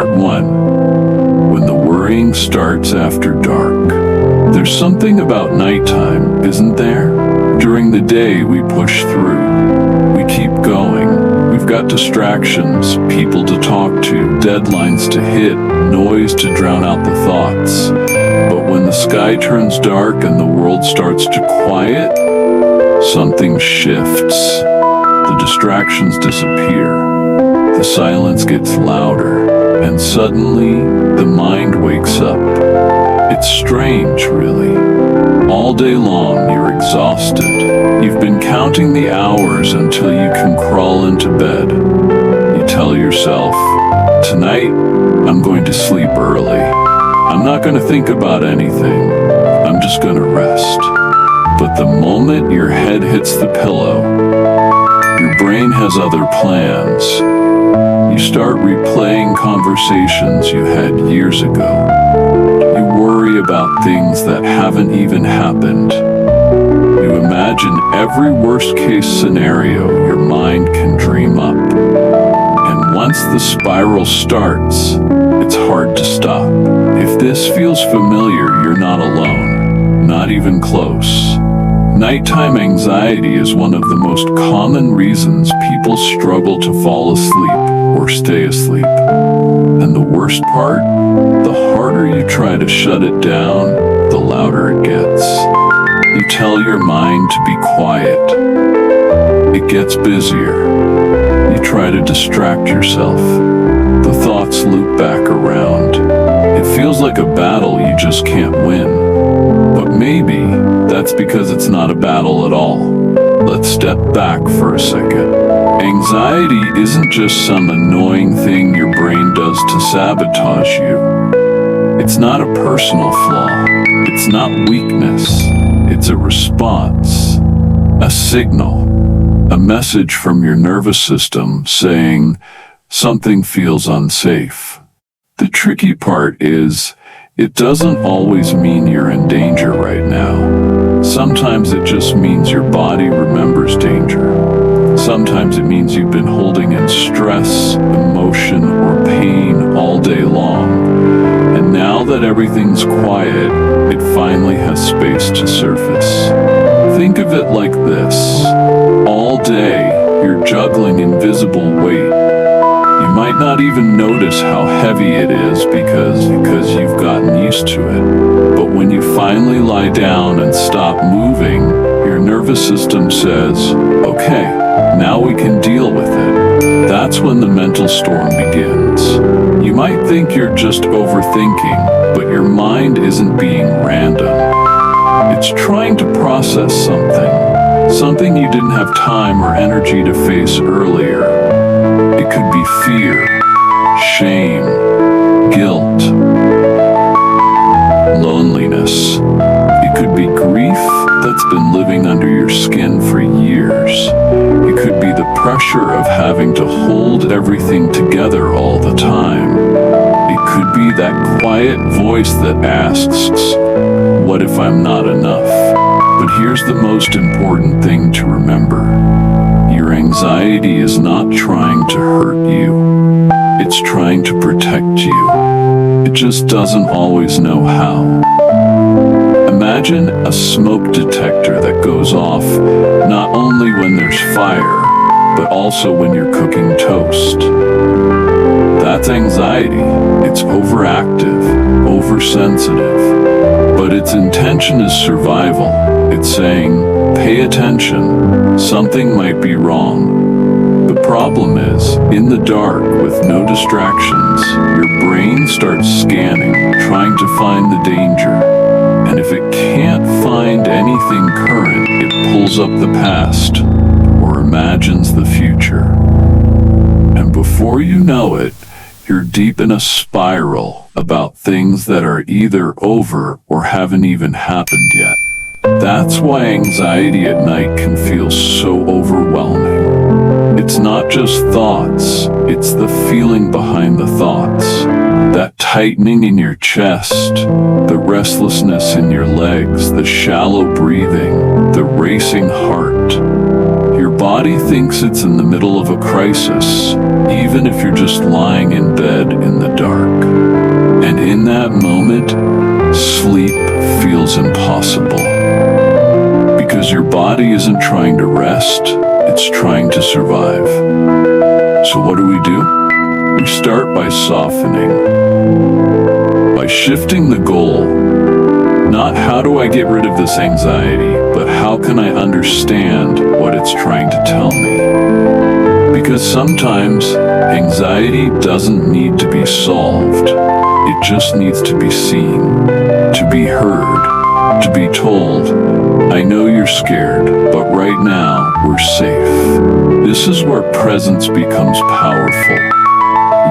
Part 1. When the worrying starts after dark. There's something about nighttime, isn't there? During the day we push through. We keep going. We've got distractions, people to talk to, deadlines to hit, noise to drown out the thoughts. But when the sky turns dark and the world starts to quiet, something shifts. The distractions disappear. The silence gets louder, and suddenly the mind wakes up. It's strange, really. All day long you're exhausted. You've been counting the hours until you can crawl into bed. You tell yourself, tonight I'm going to sleep early. I'm not going to think about anything. I'm just going to rest. But the moment your head hits the pillow, your brain has other plans. You start replaying conversations you had years ago. You worry about things that haven't even happened. You imagine every worst-case scenario your mind can dream up. And once the spiral starts, it's hard to stop. If this feels familiar, you're not alone. Not even close. Nighttime anxiety is one of the most common reasons people struggle to fall asleep or stay asleep. And the worst part, the harder you try to shut it down, the louder it gets. You tell your mind to be quiet. It gets busier. You try to distract yourself. The thoughts loop back around. It feels like a battle you just can't win. But maybe that's because it's not a battle at all. Let's step back for a second. Anxiety isn't just some annoying thing your brain does to sabotage you. It's not a personal flaw. It's not weakness. It's a response. A signal. A message from your nervous system saying something feels unsafe. The tricky part is, it doesn't always mean you're in danger right now. Sometimes it just means your body remembers danger. Sometimes it means you've been holding in stress, emotion, or pain all day long. And now that everything's quiet, it finally has space to surface. Think of it like this. All day, you're juggling invisible weight. You might not even notice how heavy it is because you've gotten used to it. But when you finally lie down and stop moving, your nervous system says, okay, now we can deal with it. That's when the mental storm begins. You might think you're just overthinking, but your mind isn't being random. It's trying to process something you didn't have time or energy to face earlier. It could be fear, shame, guilt, loneliness. It could be grief that's been living under your skin for years. It could be the pressure of having to hold everything together all the time. It could be that quiet voice that asks, what if I'm not enough? But here's the most important thing to remember. Your anxiety is not trying to hurt you. It's trying to protect you. It just doesn't always know how. Imagine a smoke detector that goes off not only when there's fire, but also when you're cooking toast. That's anxiety. It's overactive, oversensitive. But its intention is survival. It's saying, pay attention, something might be wrong. The problem is, in the dark with no distractions, your brain starts scanning, trying to find the danger. And if it can't find anything current, it pulls up the past or imagines the future. And before you know it, you're deep in a spiral about things that are either over or haven't even happened yet. That's why anxiety at night can feel so overwhelming. It's not just thoughts, it's the feeling behind the thoughts. That tightening in your chest, the restlessness in your legs, the shallow breathing, the racing heart. Your body thinks it's in the middle of a crisis, even if you're just lying in bed in the dark. impossible. Because your body isn't trying to rest, it's trying to survive. So what do? We start by softening, by shifting the goal. Not how do I get rid of this anxiety, but how can I understand what it's trying to tell me? Because sometimes anxiety doesn't need to be solved. It just needs to be seen, to be heard, to be told, I know you're scared, but right now we're safe. This is where presence becomes powerful.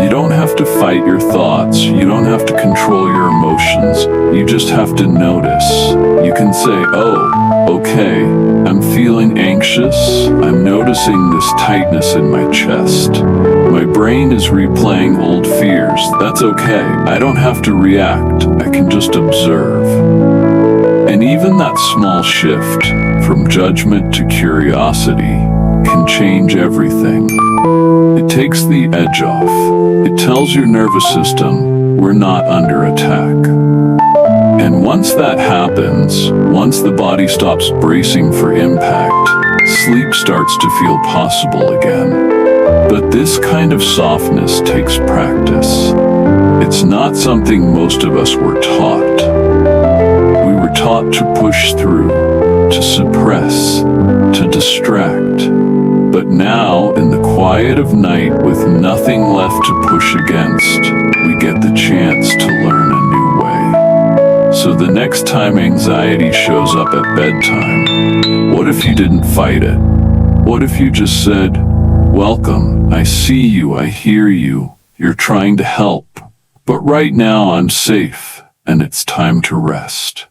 You don't have to fight your thoughts. You don't have to control your emotions. You just have to notice. You can say, oh, okay, I'm feeling anxious. I'm noticing this tightness in my chest. My brain is replaying old fears. That's okay. I don't have to react. I can just observe. And even that small shift from judgment to curiosity can change everything. It takes the edge off. It tells your nervous system we're not under attack. And once that happens, once the body stops bracing for impact, sleep starts to feel possible again. But this kind of softness takes practice. It's not something most of us were taught. We were taught to push through, to suppress, to distract. But now, in the quiet of night, with nothing left to push against, we get the chance to learn a new way. So the next time anxiety shows up at bedtime, what if you didn't fight it? What if you just said, welcome, I see you, I hear you, you're trying to help, but right now I'm safe, and it's time to rest.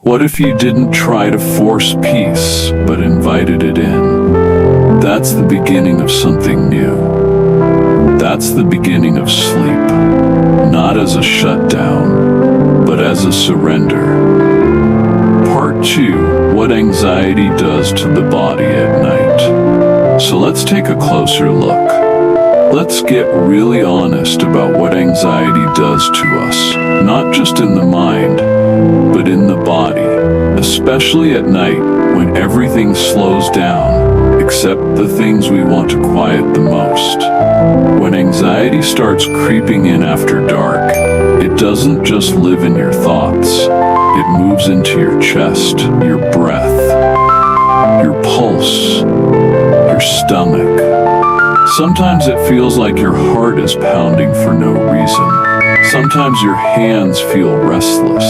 What if you didn't try to force peace, but invited it in? That's the beginning of something new. That's the beginning of sleep, not as a shutdown, but as a surrender. Part 2, what anxiety does to the body at night. So let's take a closer look. Let's get really honest about what anxiety does to us, not just in the mind, but in the body, especially at night when everything slows down, except the things we want to quiet the most. When anxiety starts creeping in after dark, it doesn't just live in your thoughts. It moves into your chest, your breath, your pulse, your stomach. Sometimes it feels like your heart is pounding for no reason. Sometimes your hands feel restless.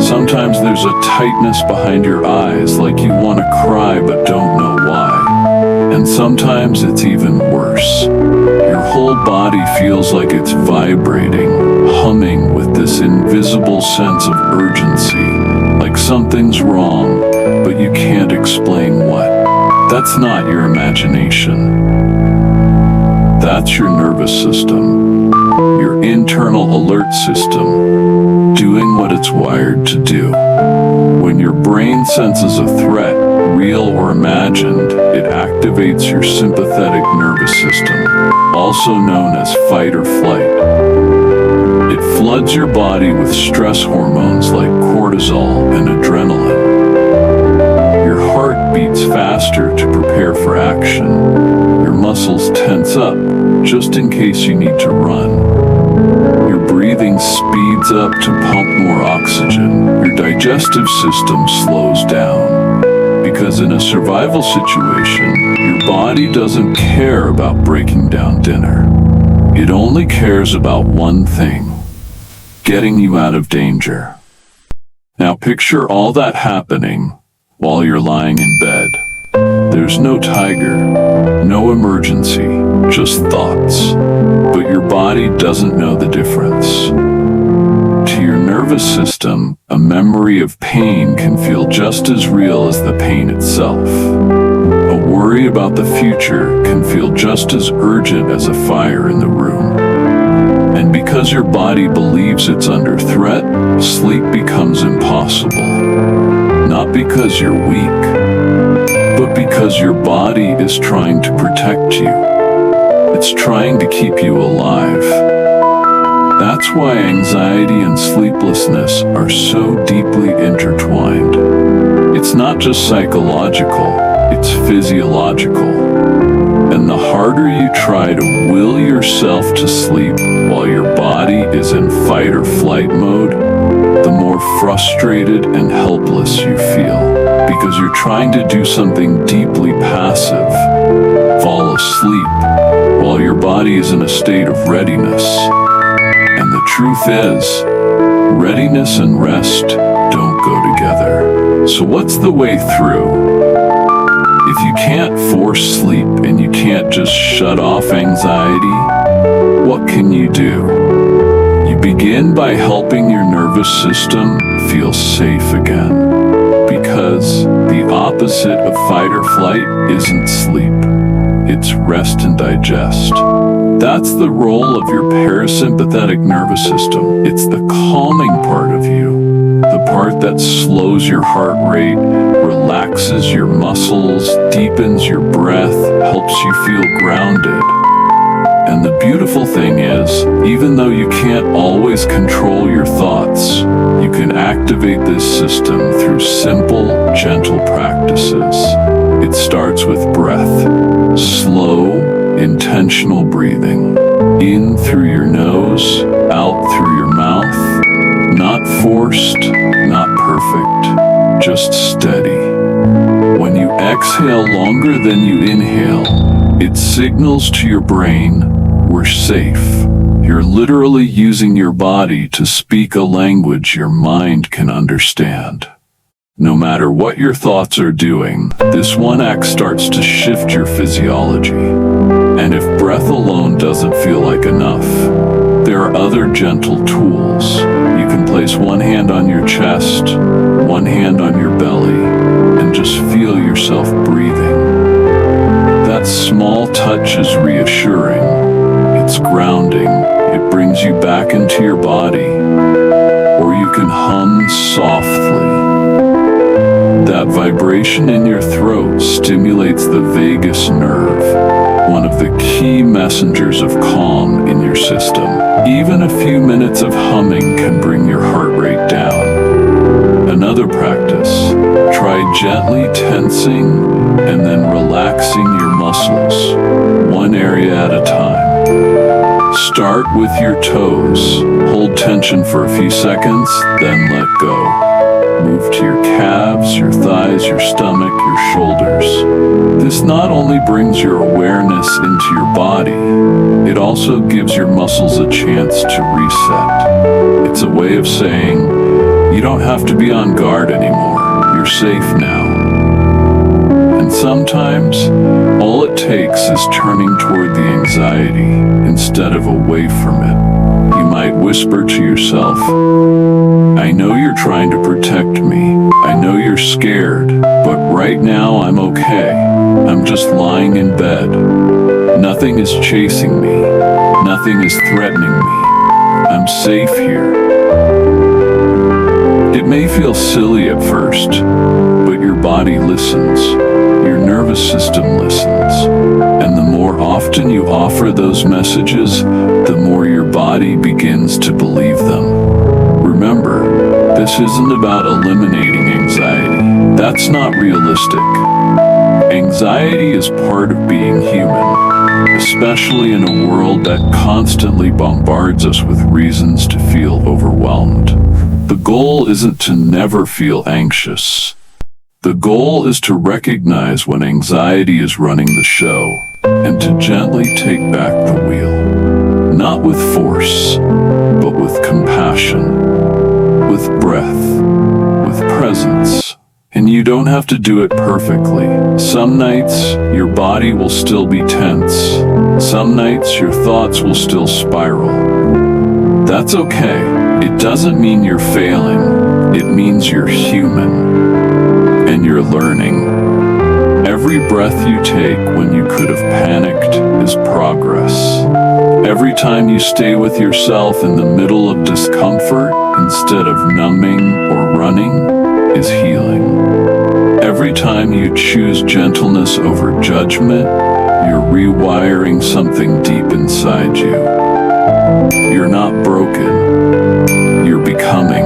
Sometimes there's a tightness behind your eyes, like you want to cry but don't know why. And sometimes it's even worse. Your whole body feels like it's vibrating, humming with this invisible sense of urgency, like something's wrong, but you can't explain what. That's not your imagination. That's your nervous system, your internal alert system, doing what it's wired to do. When your brain senses a threat, real or imagined, it activates your sympathetic nervous system, also known as fight or flight. It floods your body with stress hormones like cortisol and adrenaline. Your heart beats faster to prepare for action. Your muscles tense up just in case you need to run. Your breathing speeds up to pump more oxygen. Your digestive system slows down. Because in a survival situation, your body doesn't care about breaking down dinner. It only cares about one thing: getting you out of danger. Now picture all that happening while you're lying in bed. There's no tiger, no emergency, just thoughts. But your body doesn't know the difference. To your nervous system, a memory of pain can feel just as real as the pain itself. A worry about the future can feel just as urgent as a fire in the room. And because your body believes it's under threat, sleep becomes impossible. Not because you're weak, but because your body is trying to protect you. It's trying to keep you alive. That's That's why anxiety and sleeplessness are so deeply intertwined. It's not just psychological, it's physiological. And the harder you try to will yourself to sleep while your body is in fight or flight mode, the more frustrated and helpless you feel, because you're trying to do something deeply passive, fall asleep, while your body is in a state of readiness. And the truth is, readiness and rest don't go together. So what's the way through? If you can't force sleep and you can't just shut off anxiety, what can you do? You begin by helping your nervous system feel safe again. Because the opposite of fight or flight isn't sleep. It's rest and digest. That's the role of your parasympathetic nervous system. It's the calming part of you. The part that slows your heart rate, relaxes your muscles, deepens your breath, helps you feel grounded. And the beautiful thing is, even though you can't always control your thoughts, you can activate this system through simple, gentle practices. It starts with breath. Slow, intentional breathing. In through your nose, out through your mouth. Not forced, not perfect, just steady. When you exhale longer than you inhale, it signals to your brain, we're safe. You're literally using your body to speak a language your mind can understand. No matter what your thoughts are doing, this one act starts to shift your physiology. And if breath alone doesn't feel like enough, there are other gentle tools. You can place one hand on your chest, one hand on your belly, and just feel yourself breathing. That small touch is reassuring. It's grounding. It brings you back into your body. Or you can hum softly. That vibration in your throat stimulates the vagus nerve, one of the key messengers of calm in your system. Even a few minutes of humming can bring your heart rate down. Another practice, try gently tensing and then relaxing your muscles, one area at a time. Start with your toes. Hold tension for a few seconds, then let go. Move to your calves, your thighs, your stomach, your shoulders. This not only brings your awareness into your body, it also gives your muscles a chance to reset. It's a way of saying, you don't have to be on guard anymore. You're safe now. And sometimes, all it takes is turning toward the anxiety instead of away from it. You might whisper to yourself, I know you're trying to protect me. I know you're scared, but right now I'm okay. I'm just lying in bed. Nothing is chasing me. Nothing is threatening me. I'm safe here. It may feel silly at first, but your body listens. Your nervous system listens. And the more often you offer those messages, the more your body begins to believe them. Remember, this isn't about eliminating anxiety. That's not realistic. Anxiety is part of being human, especially in a world that constantly bombards us with reasons to feel overwhelmed. The goal isn't to never feel anxious. The goal is to recognize when anxiety is running the show and to gently take back the wheel. Not with force, but with compassion, with breath, with presence. And you don't have to do it perfectly. Some nights, your body will still be tense. Some nights, your thoughts will still spiral. That's okay. It doesn't mean you're failing. It means you're human. And you're learning. Every breath you take when you could have panicked is progress. Every time you stay with yourself in the middle of discomfort instead of numbing or running is healing. Every time you choose gentleness over judgment, you're rewiring something deep inside you. You're not broken. You're becoming.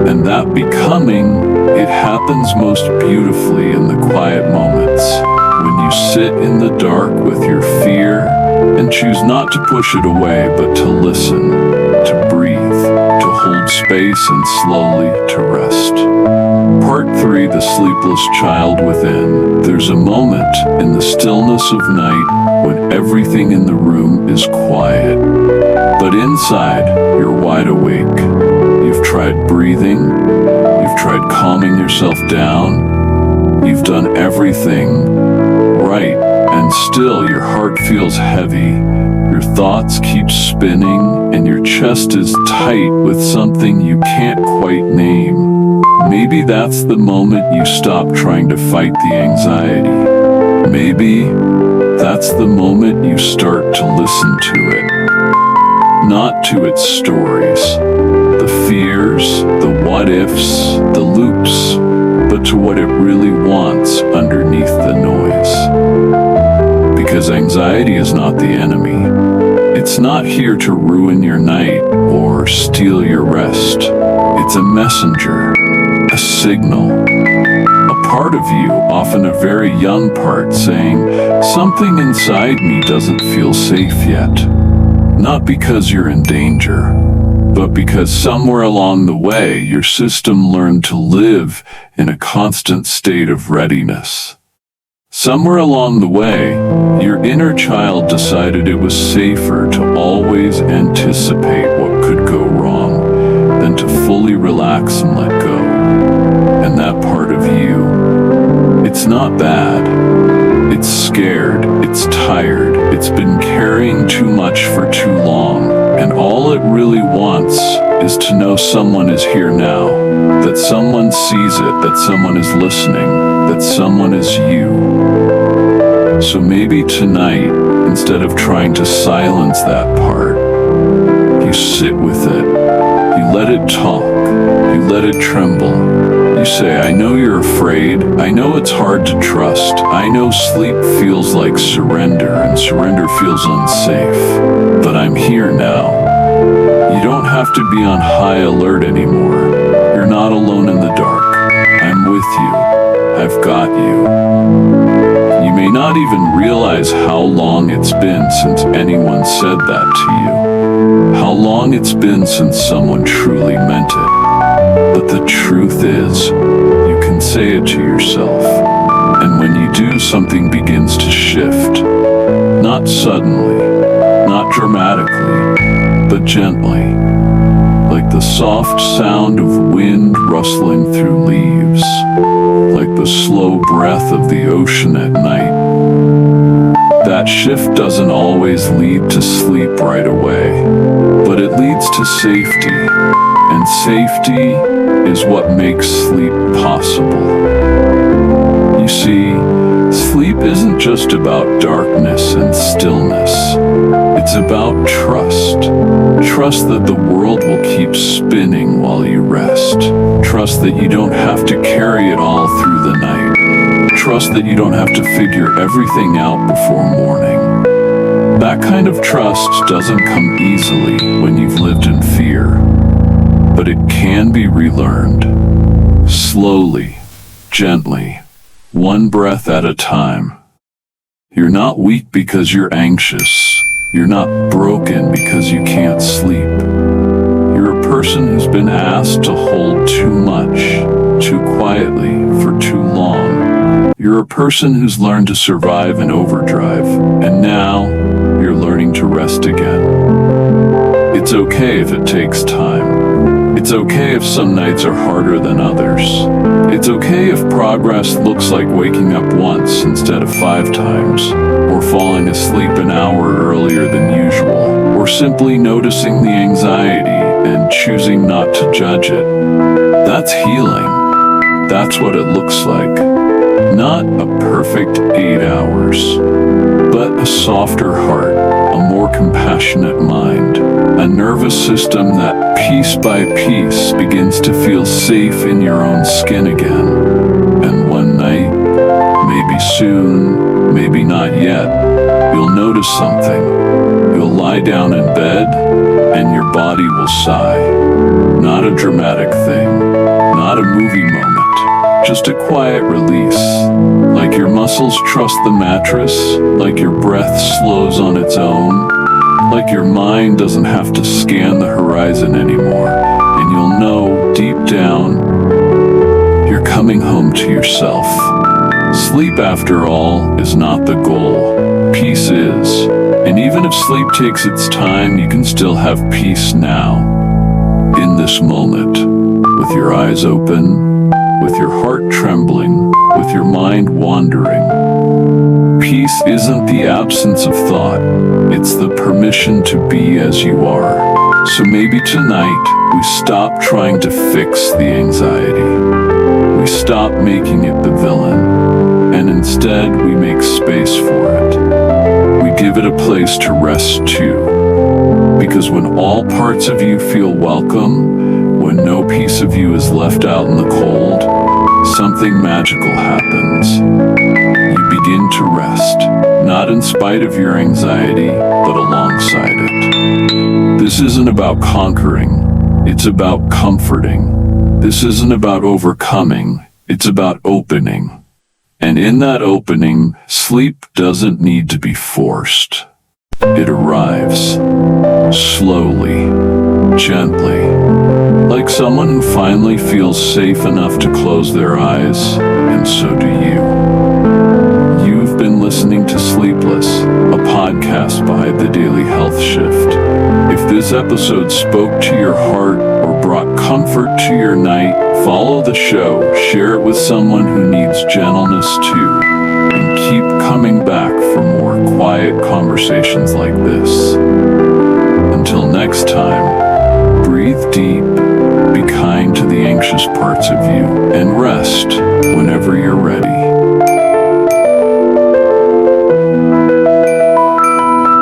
And that becoming, it happens most beautifully in the quiet moments, when you sit in the dark with your fear and choose not to push it away, but to listen, to breathe, to hold space, and slowly to rest. Part 3, The Sleepless Child Within. There's a moment in the stillness of night when everything in the room is quiet, but inside you're wide awake. You've tried breathing, you've tried calming yourself down, you've done everything right, and still your heart feels heavy. Your thoughts keep spinning, and your chest is tight with something you can't quite name. Maybe that's the moment you stop trying to fight the anxiety. Maybe that's the moment you start to listen to it. Not to its stories, the fears, the what-ifs, the loops, but to what it really wants underneath the noise. Because anxiety is not the enemy. It's not here to ruin your night or steal your rest. It's a messenger, a signal, a part of you, often a very young part, saying, something inside me doesn't feel safe yet. Not because you're in danger, but because somewhere along the way your system learned to live in a constant state of readiness. Somewhere along the way, your inner child decided it was safer to always anticipate what could go wrong than to fully relax and let go. And that part of you, it's not bad. It's scared, it's tired, it's been carrying too much for too long, and all it really wants is to know someone is here now, that someone sees it, that someone is listening, that someone is you. So maybe tonight, instead of trying to silence that part, you sit with it, you let it talk, you let it tremble. You say, I know you're afraid, I know it's hard to trust, I know sleep feels like surrender and surrender feels unsafe, but I'm here now. You don't have to be on high alert anymore. You're not alone in the dark. I'm with you. I've got you. You may not even realize how long it's been since anyone said that to you, how long it's been since someone truly meant it. But the truth is, you can say it to yourself, and when you do, something begins to shift. Not suddenly, not dramatically, but gently, like the soft sound of wind rustling through leaves, like the slow breath of the ocean at night. That shift doesn't always lead to sleep right away, but it leads to safety, and safety is what makes sleep possible. You see, sleep isn't just about darkness and stillness. It's about trust. Trust that the world will keep spinning while you rest. Trust that you don't have to carry it all through the night. Trust that you don't have to figure everything out before morning. That kind of trust doesn't come easily when you've lived in fear, but it can be relearned. Slowly, gently, one breath at a time. You're not weak because you're anxious. You're not broken because you can't sleep. You're a person who's been asked to hold too much, too quietly, for too long. You're a person who's learned to survive in overdrive, and now you're learning to rest again. It's okay if it takes time. It's okay if some nights are harder than others. It's okay if progress looks like waking up once instead of 5 times, or falling asleep an hour earlier than usual, or simply noticing the anxiety and choosing not to judge it. That's healing. That's what it looks like. Not a perfect 8 hours, but a softer heart, a more compassionate mind, a nervous system that piece by piece begins to feel safe in your own skin again. And one night, maybe soon, maybe not yet, you'll notice something. You'll lie down in bed, and your body will sigh. Not a dramatic thing, not a movie moment, just a quiet release. Like your muscles trust the mattress, like your breath slows on its own, like your mind doesn't have to scan the horizon anymore, and you'll know deep down you're coming home to yourself. Sleep, after all, is not the goal. Peace is. And even if sleep takes its time, you can still have peace now, in this moment, with your eyes open, with your heart trembling, with your mind wandering. Peace isn't the absence of thought, it's the permission to be as you are. So maybe tonight, we stop trying to fix the anxiety. We stop making it the villain, and instead we make space for it. We give it a place to rest too. Because when all parts of you feel welcome, when no piece of you is left out in the cold, something magical happens. You begin to rest, not in spite of your anxiety, but alongside it. This isn't about conquering, it's about comforting. This isn't about overcoming, it's about opening. And in that opening, sleep doesn't need to be forced. It arrives, slowly, gently, like someone who finally feels safe enough to close their eyes, and so do you. You've been listening to Sleepless, a podcast by The Daily Health Shift. If this episode spoke to your heart or brought comfort to your night, follow the show, share it with someone who needs gentleness too, and keep coming back for more quiet conversations like this. Until next time, breathe deep, be kind to the anxious parts of you, and rest whenever you're ready.